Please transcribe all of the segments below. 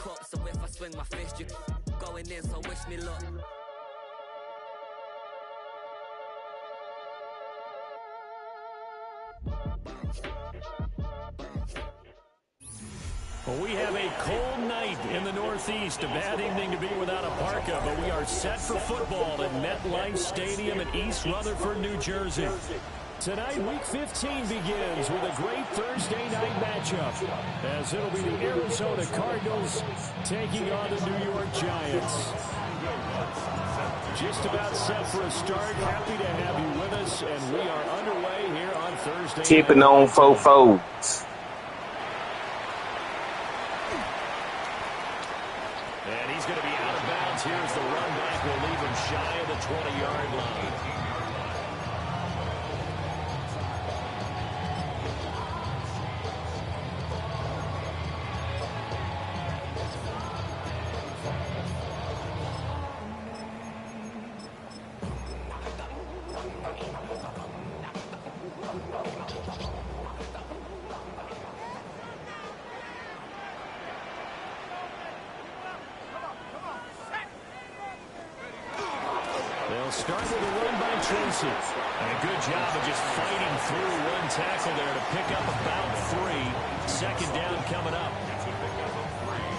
cup, so if I swing my fist, you going in, so wish me luck. Well, we have a cold night in the Northeast. A bad evening to be without a parka, but we are set for football at MetLife Stadium in East Rutherford, New Jersey. Tonight, Week 15 begins with a great Thursday night matchup, as it'll be the Arizona Cardinals taking on the New York Giants. Just about set for a start. Happy to have you with us, and we are underway here on Thursday. Tipping on fofos. And he's going to be out of bounds. Here's the run back. Will leave him shy of the 20-yard line. They'll start with a run by Tracy. And a good job of just fighting through one tackle there to pick up about 3. Second down coming up.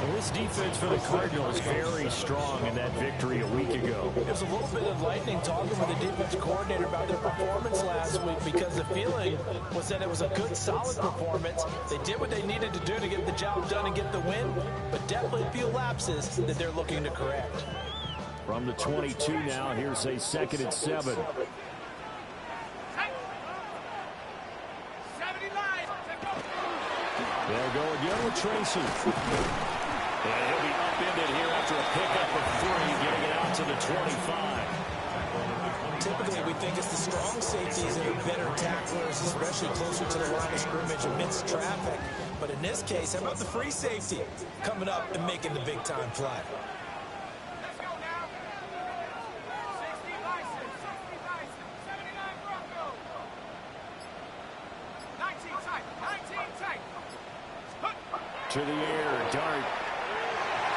Well, this defense for the Cardinals very strong in that victory a week ago. It was a little bit enlightening talking with the defense coordinator about their performance last week, because the feeling was that it was a good, solid performance. They did what they needed to do to get the job done and get the win, but definitely a few lapses that they're looking to correct. From the 22 now, here's a 2nd and 7. They'll go again with Tracy. And he'll be upended here after a pickup of 3, getting it out to the 25. Typically, we think it's the strong safeties that are better tacklers, especially closer to the line of scrimmage amidst traffic. But in this case, how about the free safety coming up and making the big-time play? To the air, Dirk.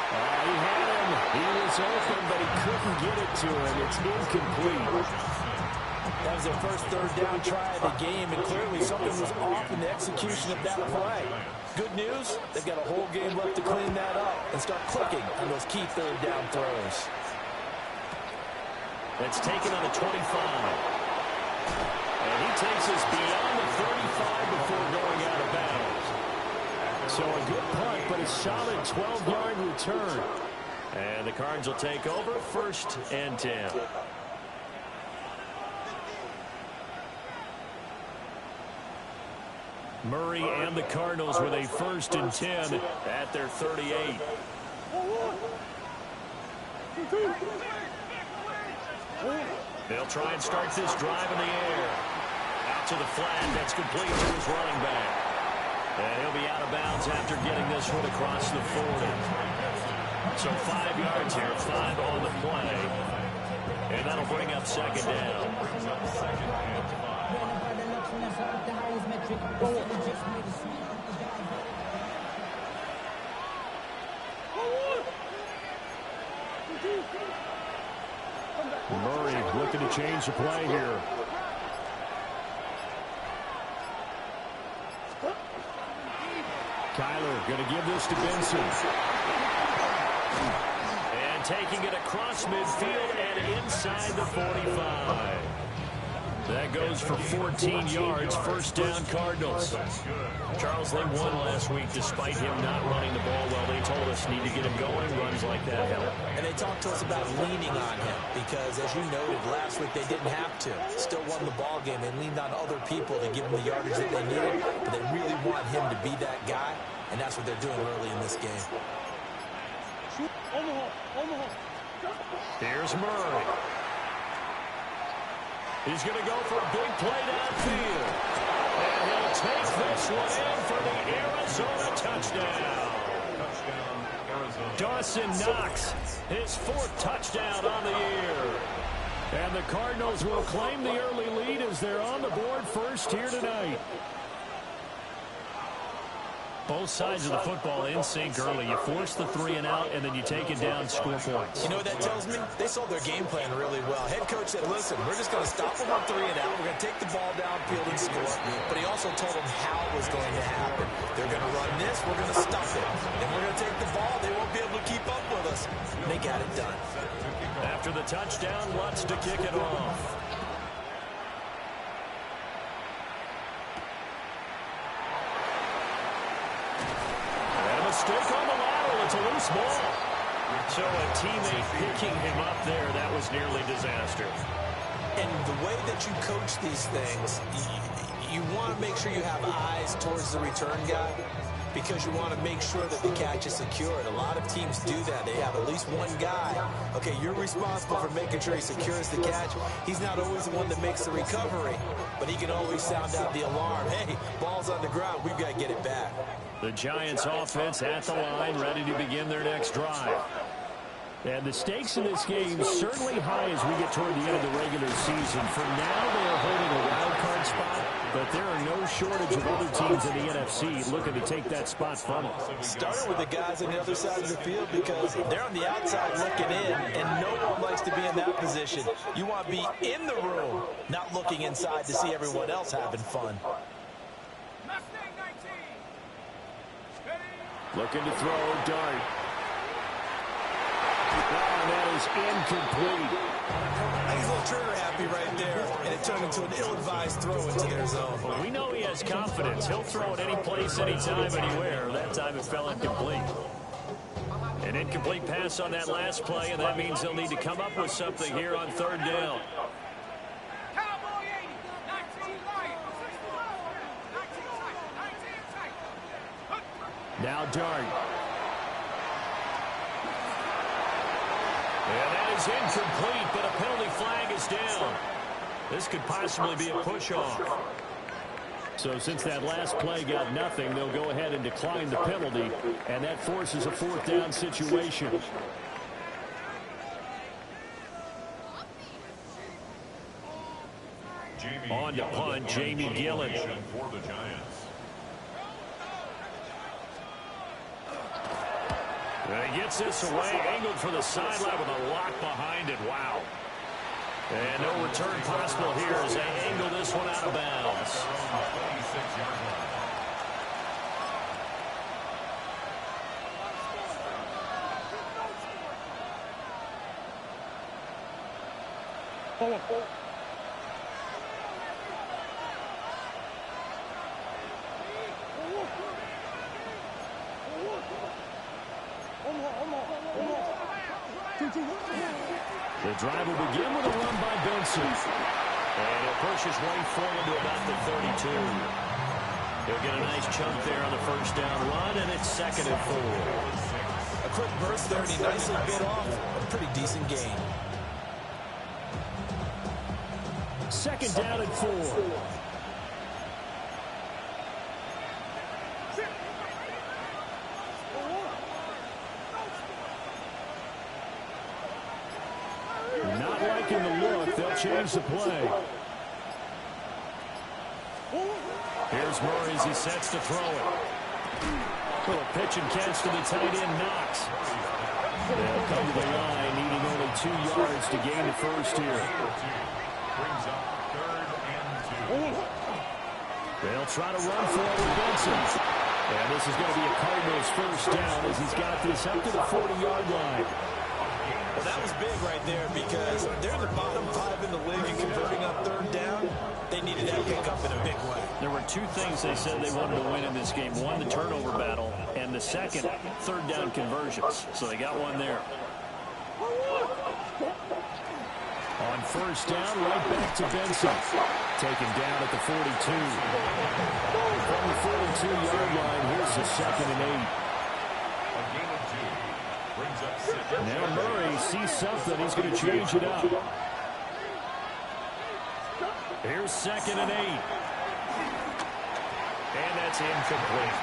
He had him. He was open, but he couldn't get it to him. It's incomplete. That was their first third down try of the game, and clearly something was off in the execution of that play. Good news, they've got a whole game left to clean that up and start clicking on those key third down throws. That's taken on the 25. And he takes us beyond the 35 before going out of bounds. So a good punt, but a solid 12-yard return. And the Cards will take over, 1st and 10. Murray and the Cardinals with a 1st and 10 at their 38. They'll try and start this drive in the air. Out to the flat, that's complete to his running back. And he'll be out of bounds after getting this one across the 40. So 5 yards here, 5 on the play. And that'll bring up 2nd down. Murray looking to change the play here. Kyler going to give this to Benson. And taking it across midfield and inside the 45. That goes for 14 yards. 1st down, Cardinals. Charles, they won last week despite him not running the ball well. They told us need to get him going. Runs like that help. And they talked to us about leaning on him because, as you noted, last week they didn't have to. Still won the ball game. They leaned on other people to give them the yardage that they needed. But they really want him to be that guy, and that's what they're doing early in this game. Here's Murray. He's going to go for a big play downfield. And he'll take this one in for the Arizona touchdown. Dawson Knox, his 4th touchdown on the year. And the Cardinals will claim the early lead as they're on the board first here tonight. Both sides of the football in sync early. You force the 3 and out, and then you take it down, score points. You know what that tells me? They saw their game plan really well. Head coach said, listen, we're just going to stop them on 3 and out. We're going to take the ball downfield and score. But he also told them how it was going to happen. They're going to run this. We're going to stop it. And we're going to take the ball. They won't be able to keep up with us. And they got it done. After the touchdown, Lutz to kick it off. Mistake on the lateral. It's a loose ball. So a teammate picking him up there, that was nearly disaster. And the way that you coach these things, you want to make sure you have eyes towards the return guy because you want to make sure that the catch is secured. A lot of teams do that. They have at least one guy. Okay, you're responsible for making sure he secures the catch. He's not always the one that makes the recovery, but he can always sound out the alarm. Hey, ball's on the ground. We've got to get it back. The Giants offense at the line, ready to begin their next drive. And the stakes in this game certainly high as we get toward the end of the regular season. For now, they are holding a wild card spot, but there are no shortage of other teams in the NFC looking to take that spot from them. Starting with the guys on the other side of the field because they're on the outside looking in, and no one likes to be in that position. You want to be in the room, not looking inside to see everyone else having fun. Looking to throw, Dirk. And that is incomplete. He's a little trigger happy right there, and it turned into an ill-advised throw into their zone. Well, we know he has confidence. He'll throw it any place, anytime, anywhere. That time it fell incomplete. An incomplete pass on that last play, and that means they'll need to come up with something here on 3rd down. Now Dirk. And that is incomplete, but a penalty flag is down. This could possibly be a push-off. So since that last play got nothing, they'll go ahead and decline the penalty, and that forces a 4th down situation. On to punt, Jamie Gillen. For the Giants. And he gets this away, angled for the sideline with a lock behind it. Wow. And no return possible here as they angle this one out of bounds. The drive will begin with a run by Benson. And he'll push his way forward to about the 32. He'll get a nice chunk there on the 1st down run, and it's 2nd and 4. A quick burst there, and he nicely bit off a pretty decent gain. 2nd down and 4. Not liking the look. They'll change the play. Here's Murray as he sets to throw it. Little pitch and catch to the tight end, Knox. They'll come to the line, needing only 2 yards to gain the 1st here. Brings up 3rd and 2. They'll try to run for it with Benson. And this is going to be a Cardinals 1st down as he's got this up to the 40-yard line. Well, that was big right there because they're the bottom 5 in the league and converting on 3rd down. They needed that pickup in a big way. There were 2 things they said they wanted to win in this game. One, the turnover battle, and the second, 3rd down conversions. So they got one there. On 1st down, right back to Benson. Taken down at the 42. From the 42-yard line, here's the 2nd and 8. A gain of 2. Brings up 6. Now Murray sees something. He's going to change it up. Here's 2nd and 8. And that's incomplete.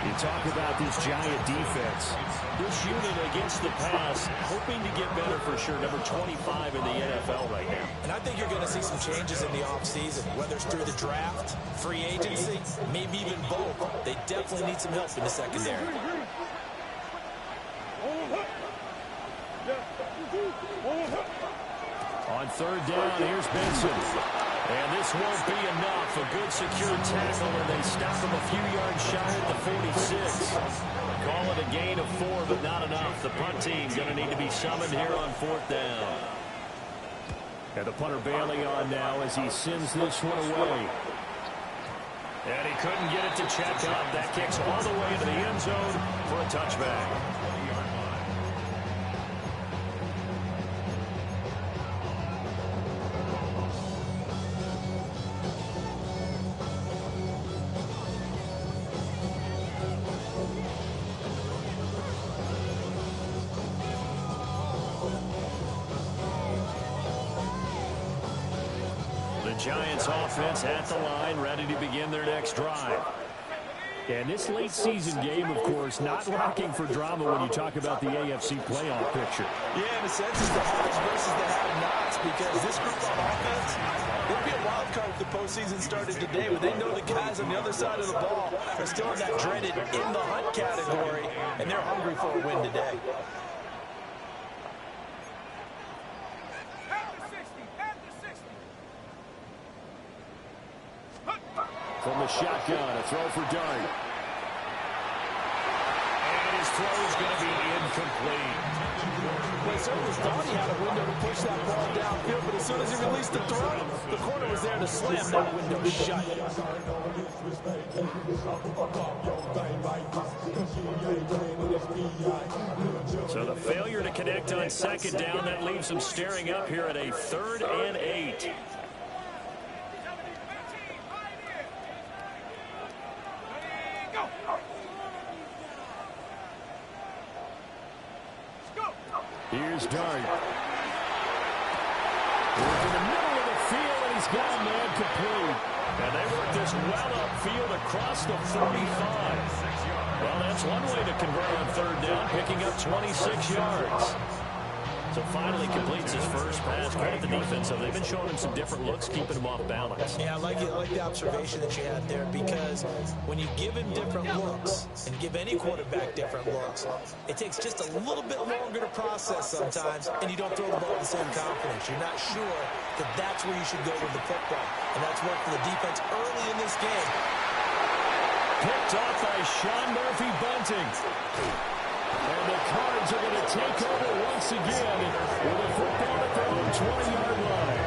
You talk about this Giant defense. This unit against the pass, hoping to get better for sure. Number 25 in the NFL right now. And I think you're going to see some changes in the offseason, whether it's through the draft, free agency, maybe even both. They definitely need some help in the secondary. On third down, here's Benson. And this won't be enough. A good secure tackle, and they stop him a few yards shy at the 46. Call it a gain of 4, but not enough. The punt team going to need to be summoned here on fourth down. And the punter bailing on now as he sends this one away. And he couldn't get it to check up. That kicks all the way into the end zone for a touchback. Giants offense at the line, ready to begin their next drive. And this late season game, of course, not lacking for drama when you talk about the AFC playoff picture. Yeah, in a sense, it's the haves versus the have-nots, because this group on offense, it'll be a wild card if the postseason started today, but they know the guys on the other side of the ball are still in that dreaded in the hunt category, and they're hungry for a win today. From the shotgun, a throw for Dirk. And his throw is going to be incomplete. Well, he certainly thought he had a window to push that ball downfield, but as soon as he released the throw, the corner was there to slam that window shut. So the failure to connect on second down, that leaves him staring up here at a 3rd and 8. Here's Dirk. He's in the middle of the field, and he's got a man complete. And they work this well upfield across the 45. Well, that's one way to convert on third down, picking up 26 yards. So finally completes his first pass. Credit the defense. So they've been showing him some different looks, keeping him off balance. Yeah, I like the observation that you had there, because when you give him different looks and give any quarterback different looks, it takes just a little bit longer to process sometimes, and you don't throw the ball with the same confidence. You're not sure that that's where you should go with the football, and that's worked for the defense early in this game. Picked off by Sean Murphy-Bunting. And the Cards are going to take over once again with a football at their own 20-yard line.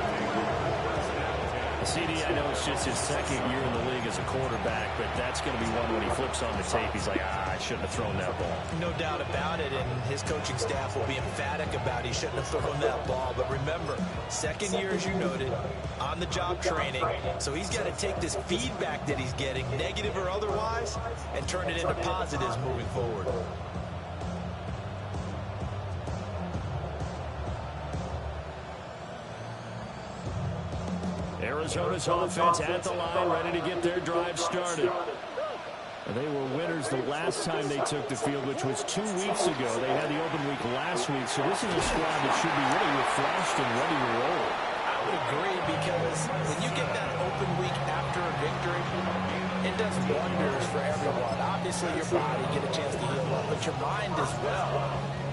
CD, I know it's just his second year in the league as a quarterback, but that's going to be one when he flips on the tape, he's like, I shouldn't have thrown that ball. No doubt about it, and his coaching staff will be emphatic about he shouldn't have thrown that ball. But remember, second year, as you noted, on-the-job training, so he's got to take this feedback that he's getting, negative or otherwise, and turn it into positives moving forward. Arizona's offense at the line, ready to get their drive started. They were winners the last time they took the field, which was 2 weeks ago. They had the open week last week, so this is a squad that should be really refreshed and ready to roll. I would agree, because when you get that open week after a victory, it does wonders for everyone. Obviously, your body get a chance to heal up, but your mind as well.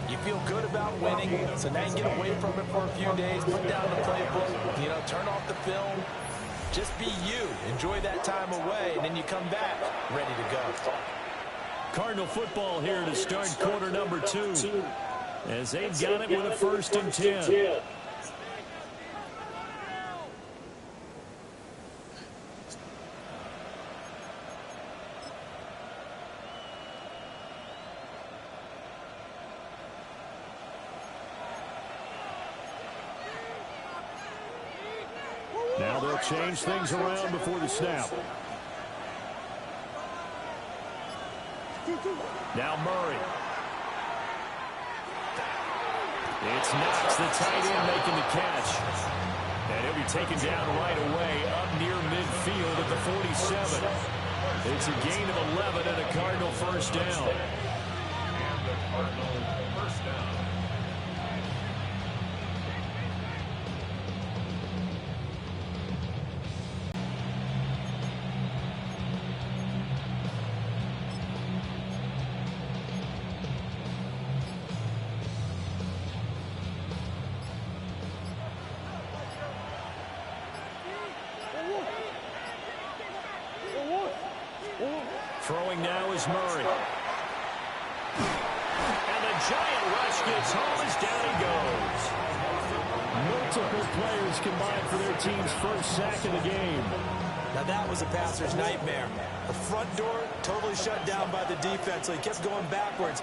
You feel good about winning, so now you get away from it for a few days, put down the playbook, turn off the film. Just be you. Enjoy that time away, and then you come back ready to go. Cardinal football here to start quarter number 2. As they've got it with a 1st and 10. Now they'll change things around before the snap. Now Murray. It's Knox, the tight end, making the catch. And he'll be taken down right away up near midfield at the 47. It's a gain of 11 and a Cardinal first down. Cardinal first down. Throwing now is Murray. And the giant rush gets home as down he goes. Multiple players combined for their team's first sack of the game. Now that was a passer's nightmare. The front door totally shut down by the defense, so he kept going backwards.